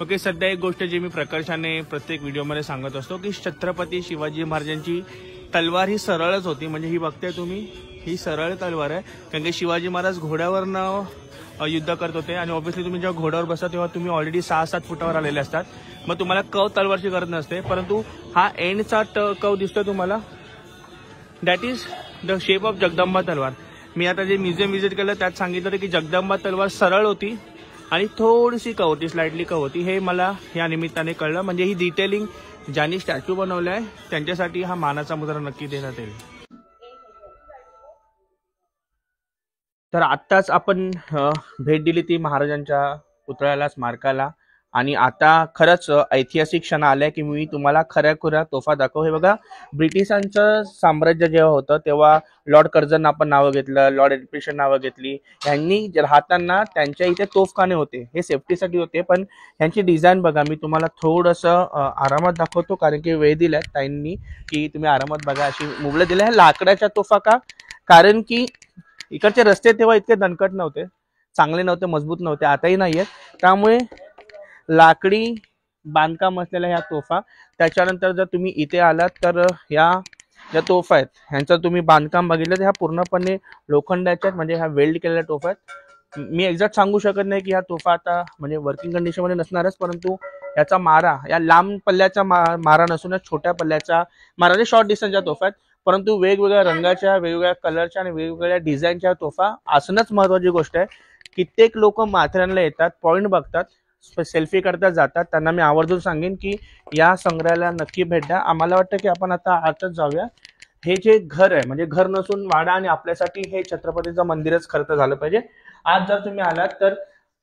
Okay, सध्या एक गोष्ट जी मी प्रकर्षाने प्रत्येक व्हिडिओमध्ये सांगत असतो की छत्रपती शिवाजी महाराजांची तलवार ही सरळच होती. म्हणजे ही बघताय तुम्ही, ही सरळ तलवार आहे. कारण की शिवाजी महाराज घोड्यावरनं युद्ध करत होते आणि ऑब्व्हियसली तुम्ही जेव्हा घोड्यावर बसता तेव्हा तुम्ही ऑलरेडी 6-7 फुटावर आलेले असतात. मग तुम्हाला कव तलवारची गरज नसते, परंतु हा एंडचा कव दिसतोय तुम्हाला, that is the shape of Jagdamba तलवार. मी आता जे म्युझियम व्हिजिट केलं त्यात सांगितलं होतं की जगदंबा तलवार सरळ होती आणि थोडीशी कव होती, स्लाइटली कव होती. हे मला या निमित्ताने कळलं. म्हणजे ही डिटेलिंग ज्यांनी स्टॅच्यू बनवलाय त्यांच्यासाठी हा मानाचा मुद्रा नक्की देण्यात येईल. तर आत्ताच आपण भेट दिली ती महाराजांच्या पुतळ्याला, स्मारकाला. आणि आता खरंच ऐतिहासिक क्षण आलाय की मी तुम्हाला खऱ्या तोफा दाखव. हे बघा, ब्रिटिशांचं साम्राज्य जेव्हा होतं तेव्हा लॉर्ड कर्झन आपण नावं घेतलं, लॉर्ड एज्युकेशन नावं घेतली. ह्यांनी राहताना त्यांच्या इथे तोफखाने होते, हे सेफ्टीसाठी होते. पण ह्यांची डिझाईन बघा, मी तुम्हाला थोडंसं आरामात दाखवतो कारण की वेळ दिलाय ताईंनी की तुम्ही आरामात बघा. अशी मुगलं दिल्या ह्या लाकडाच्या तोफा का, कारण की इकडचे रस्ते तेव्हा इतके दणकट नव्हते, चांगले नव्हते, मजबूत नव्हते, आताही नाहीयेत. त्यामुळे लाकडी बांधकाम असलेल्या ह्या तोफा. त्याच्यानंतर जर तुम्ही इथे आलात तर ह्या ज्या तोफा आहेत ह्यांचं तुम्ही बांधकाम बघितलं तर ह्या पूर्णपणे लोखंडाच्या आहेत, म्हणजे ह्या वेल्ड केलेल्या तोफा आहेत. मी एक्झॅक्ट सांगू शकत नाही की ह्या तोफा आता म्हणजे वर्किंग कंडिशनमध्ये नसणारच, परंतु याचा मारा, या लांब पल्ल्याचा मारा नसूनच छोट्या पल्ल्याचा मारा, म्हणजे शॉर्ट डिस्टन्सच्या तोफा आहेत. परंतु वेगवेगळ्या रंगाच्या, वेगवेगळ्या कलरच्या आणि वेगवेगळ्या डिझाईनच्या तोफा असणंच महत्वाची गोष्ट आहे. कित्येक लोक माथेरानला येतात, पॉईंट बघतात, सेल्फी करता जातात. त्यांना मी आवर्जून सांगेन की या संग्रहालयाला नक्की भेट द्या. आम्हाला वाटतं की आपण आता आतच जाऊया. हे जे घर आहे म्हणजे घर नसून वाडा, आणि आपल्यासाठी हे छत्रपतीचं मंदिरच खरं तर झालं पाहिजे. आज जर तुम्ही आलात तर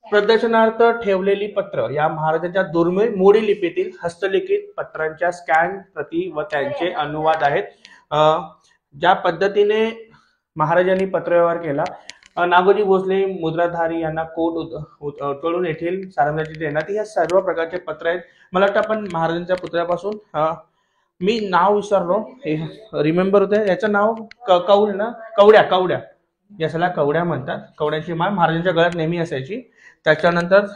प्रदर्शनार्थ ठेवलेली पत्र, या महाराजांच्या दुर्मिळ मोडी लिपीतील हस्तलिखित पत्रांच्या स्कॅन प्रती व त्यांचे अनुवाद आहेत. ज्या पद्धतीने महाराजांनी पत्रव्यवहार केला, नागोजी भोसले मुद्राधारी यांना कोट उतळून येथील सारंगाची देण्यात, या सर्व प्रकारचे पत्र आहेत. मला वाटतं आपण महाराजांच्या पुतळ्यापासून, मी नाव विसरलो, रिमेंबर होते याचं नाव, कौल ना, कवड्या याला कवड्या म्हणतात. कवड्याची माळ महाराजांच्या गळ्यात नेहमी असायची. त्याच्यानंतर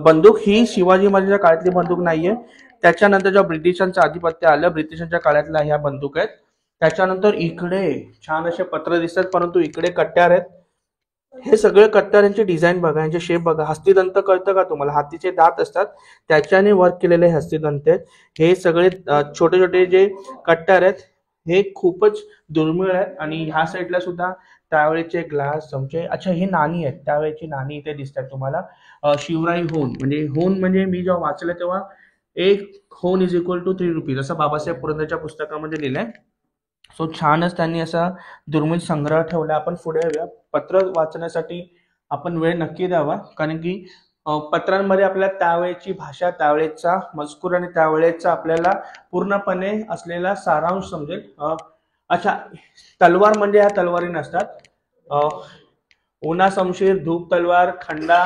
बंदूक, ही शिवाजी महाराजांच्या काळातली बंदूक नाहीये. त्याच्यानंतर जेव्हा ब्रिटिशांचं आधिपत्य आलं, ब्रिटिशांच्या काळातल्या ह्या बंदूक आहेत. त्याच्यानंतर इकडे छान असे पत्र दिसतात, परंतु इकडे कट्ट्यार आहेत. हे सगळे कट्ट्यार, यांचे डिझाईन बघा, यांचे शेप बघा. हस्तिदंत कळतं का तुम्हाला? हातीचे दात असतात त्याच्याने वर्क केलेले हस्तिदंत आहेत. हे सगळे छोटे छोटे जे कट्ट्यार आहेत हे खूपच दुर्मिळ आहेत. आणि ह्या साईडला सुद्धा त्यावेळेचे ग्लास, चमचे, अच्छा ही नाणी आहेत, त्यावेळेची नाणी इथे दिसतात तुम्हाला. शिवराई होन, म्हणजे होन म्हणजे मी जेव्हा वाचलं तेव्हा एक होन इज इक्वल टू 3 रुपीज असं बाबासाहेब पुरंदरच्या पुस्तकामध्ये लिहिलंय. सो छानच त्यांनी असा दुर्मिळ संग्रह ठेवला. आपण पुढे येऊया. पत्र वाचण्यासाठी आपण वेळ नक्की द्यावा, कारण की पत्रांमध्ये आपल्याला त्यावेळेची भाषा, त्यावेळेचा मजकूर आणि त्यावेळेचा आपल्याला पूर्णपणे असलेला सारांश समजेल. अच्छा, तलवार म्हणजे ह्या तलवारी नसतात. उना, शमशीर, धूप तलवार, खंडा,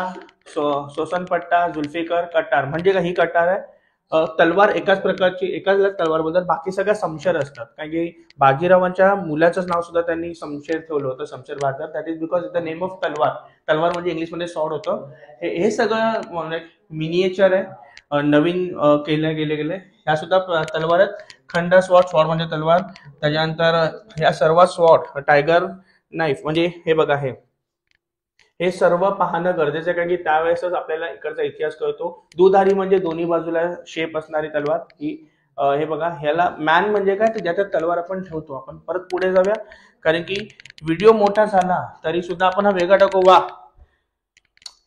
सोसनपट्टा, जुल्फिकर, कटार, म्हणजे काही कटार आहे. तलवार एकाच प्रकारची, एकाच तलवार बोलतात, बाकी सगळ्या शमशेर असतात. कारण की बाजीरावांच्या मुलाचंच नाव सुद्धा त्यांनी शमशेर ठेवलं होतं, Shamsher Bahadur. That is because the name of तलवार. तलवार म्हणजे इंग्लिशमध्ये सॉर्ड होतं. हे सगळं मिनिएचर आहे, नवीन केले गेले. ह्या सुद्धा तलवार आहेत. खंड, स्वॉर्ड, स्वॉर्ड म्हणजे तलवार. त्याच्यानंतर ह्या सर्व स्वॉर्ड, टायगर नाईफ, म्हणजे हे बघा, हे सर्व पाहणं गरजेचं आहे, कारण की त्यावेळेसच आपल्याला इकडचा इतिहास कळतो. दुधारी म्हणजे दोन्ही बाजूला शेप असणारी तलवार ही. हे बघा, ह्याला मॅन म्हणजे काय, तर ज्याच्यात तलवार आपण ठेवतो. आपण परत पुढे जाऊया, कारण की व्हिडिओ मोठा झाला तरी सुद्धा आपण हा वेगळा टाकू. वा,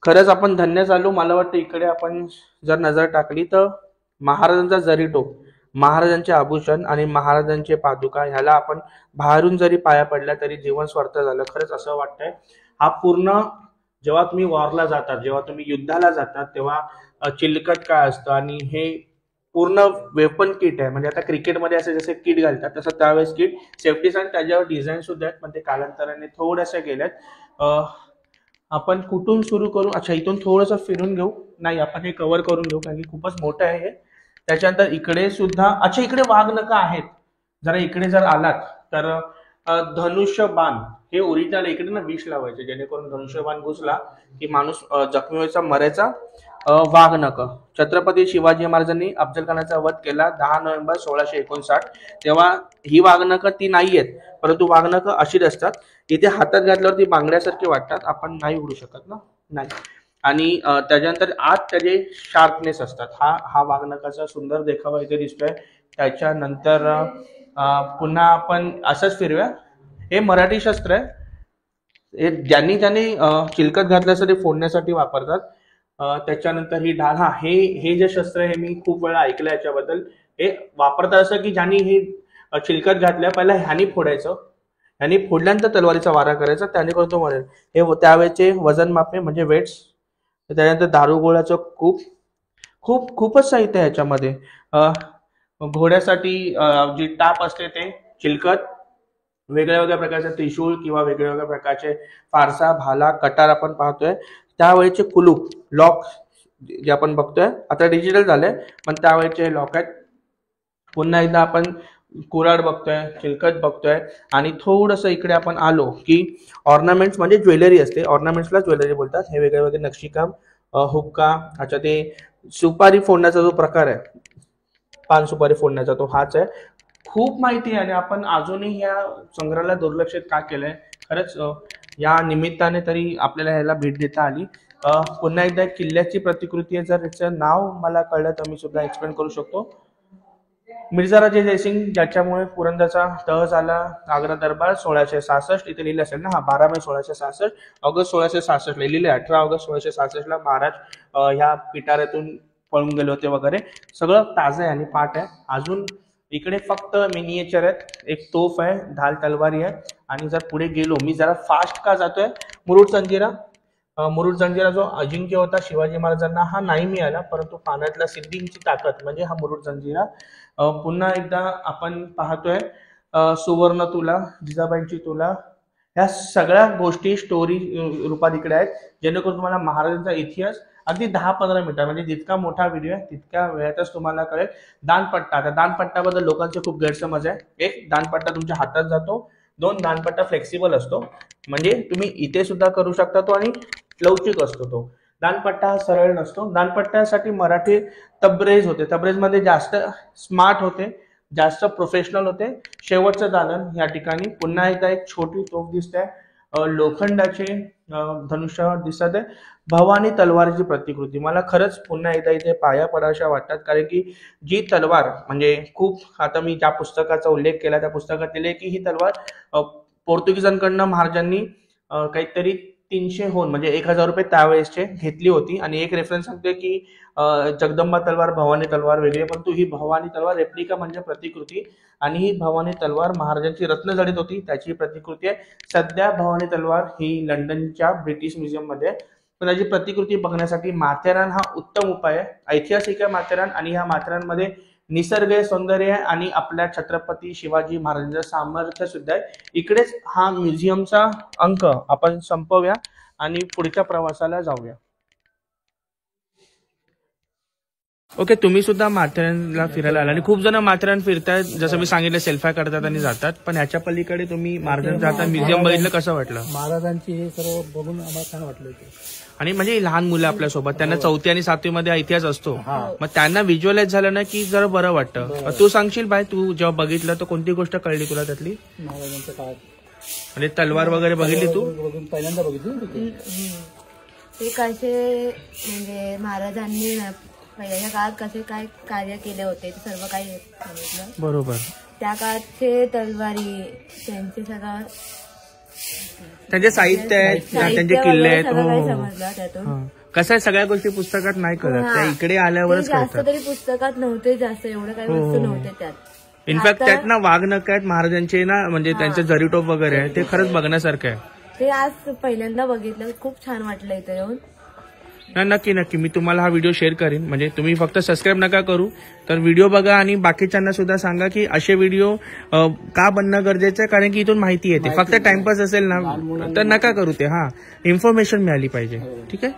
खरंच आपण धन्य झालो. मला वाटतं इकडे आपण जर नजर टाकली तर महाराजांचा जरीटोप, महाराजांचे आभूषण आणि महाराजांचे पादुका, ह्याला आपण बाहेरून जरी पाया पडला तरी जीवन स्वर्थ झालं. खरंच असं वाटतंय. हा पूर्ण, जेव्हा तुम्ही वॉरला जातात, जेव्हा तुम्ही युद्धाला जातात, तेव्हा चिलकट काय असतं, आणि हे पूर्ण वेपन किट आहे. म्हणजे आता क्रिकेटमध्ये असे जसे किट घालतात तसं त्यावेळेस किट, सेफ्टी आणि त्याच्यावर डिझाईन सुद्धा आहेत, पण ते कालांतराने थोड्याशा गेल्यात. आपण कुठून सुरू करू? अच्छा, इथून थोडंसं फिरून घेऊ. नाही, आपण हे कव्हर करून घेऊ कारण की खूपच मोठं आहे हे. त्याच्यानंतर इकडे सुद्धा, अच्छा इकडे वाघ नका आहेत. जरा इकडे जर आलात तर धनुष्य बाण, हे ओरिजिनल. इकडे ना विष लावायचे जेणेकरून धनुष्यबाण घुसला की माणूस जखमी व्हायचा, मरायचा. वाघनख. छत्रपती शिवाजी महाराजांनी अफजल खानाचा वध केला 10 नोव्हेंबर 1659. तेव्हा ही वाघनख ती नाही आहेत, परंतु वाघनख अशीच असतात. इथे हातात घातल्यावरती बांगड्यासारखे वाटतात, आपण नाही उडू शकत ना, नाही. आणि त्याच्यानंतर आत त्याचे शार्पनेस असतात. हा वाघनखाचा सुंदर देखावा इथे दिसतोय. त्याच्यानंतर पुन्हा आपण असंच फिरूया. हे मराठी शस्त्र आहे. हे ज्यांनी चिलकत घातल्यास ते फोडण्यासाठी वापरतात. त्याच्यानंतर ही ढाल. हे जे शस्त्र आहे मी खूप वेळा ऐकलं याच्याबद्दल. हे वापरतात असं की ज्यांनी हे चिलकत घातल्या पहिला ह्यानी फोडायचं, ह्यानी फोडल्यानंतर तलवारीचा वारा करायचा, त्याने करून तो मरेल. हे त्यावेळेचे वजन मापे म्हणजे वेट्स. त्याच्यानंतर दारुगोळ्याचं खूपच साहित्य आहे ह्याच्यामध्ये. घोड्यासाठी जी टाप असते ते चिलकत, वेगळ्या वेगळ्या प्रकारचे त्रिशूळ किंवा वेगळ्या वेगळ्या प्रकारचे फारसा, भाला, कटार आपण पाहतोय. त्यावेळेचे कुलूप, लॉक जे आपण बघतोय, आता डिजिटल झालंय पण त्यावेळेचे लॉक आहेत. पुन्हा एकदा आपण कुऱ्हाड बघतोय, चिलकत बघतोय. आणि थोडंसं इकडे आपण आलो की ऑर्नामेंट्स म्हणजे ज्वेलरी असते, ऑर्नामेंट्सला ज्वेलरी बोलतात. हे वेगळे वेगळे नक्षीकाम, हुक्का, अच्छा ते सुपारी फोडण्याचा जो प्रकार आहे, पान सुपारी फोडण्याचा, तो हाच आहे. खूप माहिती आहे आणि आपण अजूनही या संग्रहालयाला दुर्लक्षित का केलंय. खरंच या निमित्ताने तरी आपल्याला ह्याला भेट देता आली. पुन्हा एकदा किल्ल्याची प्रतिकृती आहे. जर याचं नाव मला कळलं तर मी सुद्धा एक्सप्लेन करू शकतो. मिर्झाराजे जयसिंग, ज्याच्यामुळे पुरंदरचा तह झाला. आग्रा दरबार 1666 इथे लिहिलं असेल ना, 12 मे 1666, ऑगस्ट 1666 लिहिलेले. 18 ऑगस्ट 1666 महाराज ह्या पिटाऱ्यातून पळून गेले होते वगैरे. सगळं ताजं आहे आणि पाठ आहे. अजून इकडे फक्त मिनिएचर आहेत. एक तोफ आहे, ढाल तलवारी आहे. आणि जर पुढे गेलो, मी जरा फास्ट का जातोय, मुरुड जंजिरा जो अजिंक्य होता शिवाजी महाराजांना, हा नाही मिळाला, परंतु पाण्यातल्या सिद्धींची ताकद म्हणजे हा मुरुड जंजिरा. पुन्हा एकदा आपण पाहतोय सुवर्ण तुला, जिजाबाईंची तुला. ह्या सगळ्या गोष्टी स्टोरी रूपात इकडे आहेत, जेणेकरून तुम्हाला महाराजांचा इतिहास अगदी 10-15 मिनिटं, म्हणजे जितका मोठा व्हिडिओ आहे तितक्या वेळातच तुम्हाला कळेल. दानपट्टा, आता दानपट्ट्याबद्दल लोकांचे खूप गैरसमज आहे. एक, दानपट्टा तुमच्या हातात जातो. 2, दानपट्टा फ्लेक्सिबल असतो, म्हणजे तुम्ही इथे सुद्धा करू शकता तो, आणि लवचिक असतो तो. दानपट्टा हा सरळ नसतो. दानपट्ट्यासाठी मराठी तबरेज होते, तबरेजमध्ये जास्त स्मार्ट होते, जास्त प्रोफेशनल होते. शेवटचं दालन या ठिकाणी. पुन्हा एकदा एक छोटी तोफ दिसते, लोखंडाचे धनुष्य दिसत आहे. भवानी तलवारीची प्रतिकृती. मला खरंच पुन्हा एकदा इथे पाया पडाव्याशा वाटतात, कारण की जी तलवार म्हणजे खूप, आता मी ज्या पुस्तकाचा उल्लेख केला त्या पुस्तकात दिले की ही तलवार पोर्तुगीजांकडनं महाराजांनी काहीतरी 300 म्हणजे 1000 रुपये त्यावेळेसचे घेतली होती. आणि एक रेफरन्स सांगतोय की जगदंबा तलवार, भवानी तलवार वेगळी, परंतु ही भवानी तलवार रेप्लिका म्हणजे प्रतिकृती. आणि ही भवानी तलवार महाराजांची रत्नजडित होती, त्याची प्रतिकृती आहे. सध्या भवानी तलवार ही लंडनच्या ब्रिटिश म्युझियम मध्ये. पण त्याची प्रतिकृती बघण्यासाठी माथेरान हा उत्तम उपाय आहे. ऐतिहासिक आहे माथेरान, आणि ह्या माथेरानमध्ये निसर्ग सौंदर्य आहे आणि आपल्या छत्रपती शिवाजी महाराजांचं सामर्थ्य सुद्धा आहे. इकडेच हा म्युझियमचा अंक आपण संपवूया आणि पुढच्या प्रवासाला जाऊया. ओके, तुम्ही सुद्धा माथेरानला फिरायला आला आणि खूप जण माथेरान फिरतात, जसं मी सांगितलं, सेल्फ्या करतात आणि जातात. पण ह्याच्या पलीकडे तुम्ही महाराजांचं आता म्युझियम बघितलं, कसं वाटलं? महाराजांची हे सर्व बघून आम्हाला छान वाटलं होतं. आणि म्हणजे लहान मुलं आपल्यासोबत, त्यांना 4थी आणि 7वी मध्ये इतिहास असतो, मग त्यांना व्हिज्युअलाइज झालं ना की जरा बरं वाटतं. तू सांगशील बाय, तू जेव्हा बघितलं तर कोणती गोष्ट कळली तुला त्यातली? महाराजांच्या काळात म्हणजे तलवार वगैरे बघितली तू? पहिल्यांदा बघितली. ते कसे म्हणजे महाराजांनी पहिल्या काळात कसे काय कार्य केले होते ते सर्व काही सांगितलं. बरोबर. त्या काळातचे तलवारी, त्यांचे सगळं त्यांचे साहित्य आहेत, त्यांचे किल्ले आहेत. समजलं त्यातून. कसं आहे, सगळ्या गोष्टी पुस्तकात नाही कळत, त्या इकडे आल्यावरच जास्त तरी पुस्तकात नव्हते, जास्त एवढं काही वस्तू नव्हते त्यात. इनफॅक्ट त्यात ना वाघनख आहेत महाराजांचे ना, म्हणजे त्यांचे जरीटोप वगैरे आहे, ते खरंच बघण्यासारखं आहे. ते आज पहिल्यांदा बघितलं, खूप छान वाटलं इथे येऊन. नक्की नक्की मी तुम्हाला हा व्हिडिओ शेअर करीन. म्हणजे तुम्ही फक्त सबस्क्राईब नका करू, तर व्हिडिओ बघा आणि बाकीच्यांना सुद्धा सांगा की असे व्हिडिओ का बनणं गरजेचं आहे, कारण की इथून माहिती येते. फक्त टाइमपास असेल ना तर नका करू ते. इन्फॉर्मेशन मिळाली पाहिजे. ठीक आहे.